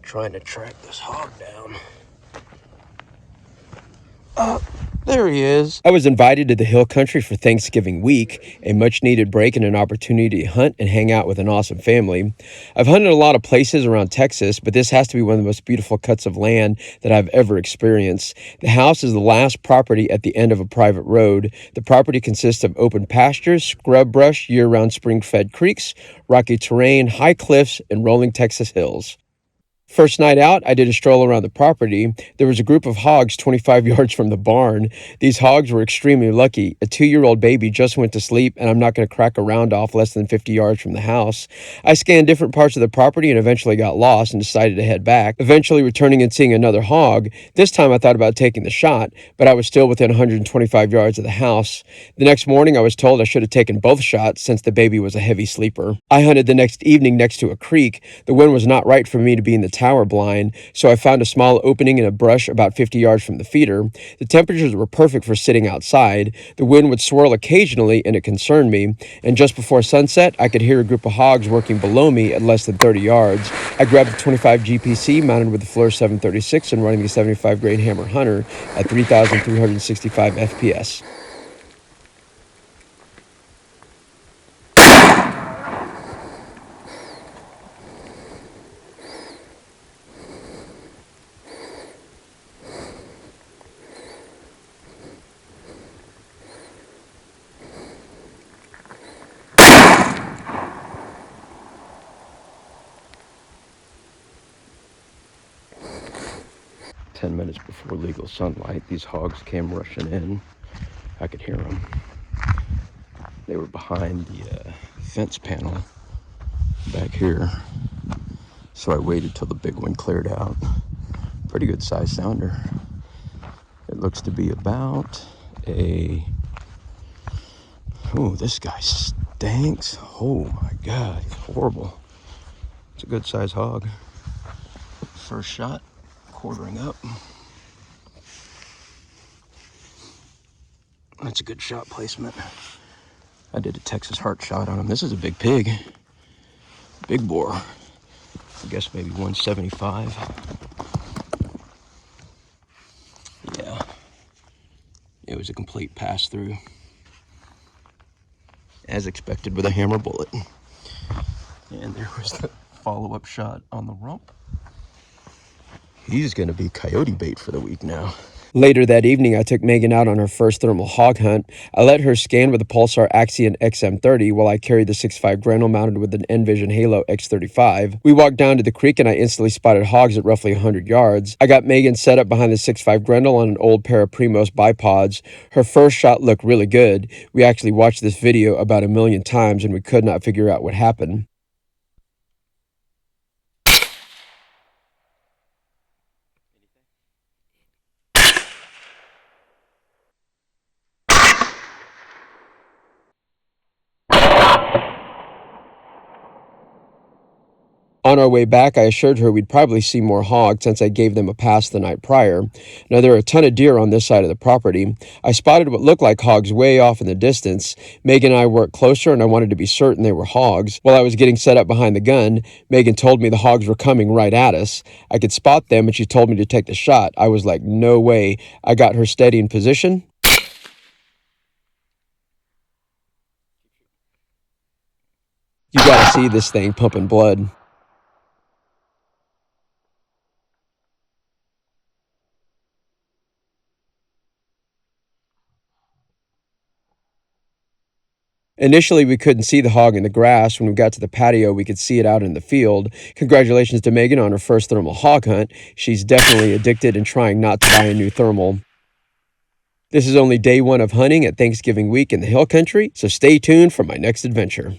trying to track this hog down. There he is. I was invited to the Hill Country for Thanksgiving week, a much-needed break and an opportunity to hunt and hang out with an awesome family. I've hunted a lot of places around Texas, but this has to be one of the most beautiful cuts of land that I've ever experienced. The house is the last property at the end of a private road. The property consists of open pastures, scrub brush, year-round spring-fed creeks, rocky terrain, high cliffs, and rolling Texas hills. First night out, I did a stroll around the property. There was a group of hogs 25 yards from the barn. These hogs were extremely lucky. A 2-year-old baby just went to sleep, and I'm not going to crack a round off less than 50 yards from the house. I scanned different parts of the property and eventually got lost and decided to head back, eventually returning and seeing another hog. This time I thought about taking the shot, but I was still within 125 yards of the house. The next morning, I was told I should have taken both shots since the baby was a heavy sleeper. I hunted the next evening next to a creek. The wind was not right for me to be in the tower blind, so I found a small opening in a brush about 50 yards from the feeder. The temperatures were perfect for sitting outside. The wind would swirl occasionally, and it concerned me, and just before sunset, I could hear a group of hogs working below me at less than 30 yards. I grabbed the 25 GPC mounted with the Fluor 736 and running the 75 grain Hammer Hunter at 3,365 FPS. Ten minutes before legal sunlight, these hogs came rushing in. I could hear them. They were behind the fence panel back here. So I waited till the big one cleared out. Pretty good size sounder. It looks to be about a... Oh, this guy stinks. Oh my God, he's horrible. It's a good size hog. First shot. Quartering up. That's a good shot placement. I did a Texas heart shot on him. This is a big pig. Big bore. I guess maybe 175. Yeah. It was a complete pass through. As expected with a hammer bullet. And there was the follow-up shot on the rump. He's going to be coyote bait for the week now. Later that evening, I took Megan out on her first thermal hog hunt. I let her scan with the Pulsar Axion XM30 while I carried the 6.5 Grendel mounted with an Envision Halo X35. We walked down to the creek and I instantly spotted hogs at roughly 100 yards. I got Megan set up behind the 6.5 Grendel on an old pair of Primos bipods. Her first shot looked really good. We actually watched this video about 1 million times and we could not figure out what happened. On our way back, I assured her we'd probably see more hogs since I gave them a pass the night prior. Now, there are a ton of deer on this side of the property. I spotted what looked like hogs way off in the distance. Megan and I worked closer, and I wanted to be certain they were hogs. While I was getting set up behind the gun, Megan told me the hogs were coming right at us. I could spot them, and she told me to take the shot. I was like, no way. I got her steady in position. You gotta see this thing pumping blood. Initially, we couldn't see the hog in the grass. When we got to the patio, we could see it out in the field. Congratulations to Megan on her first thermal hog hunt. She's definitely addicted and trying not to buy a new thermal. This is only day one of hunting at Thanksgiving week in the Hill Country, so stay tuned for my next adventure.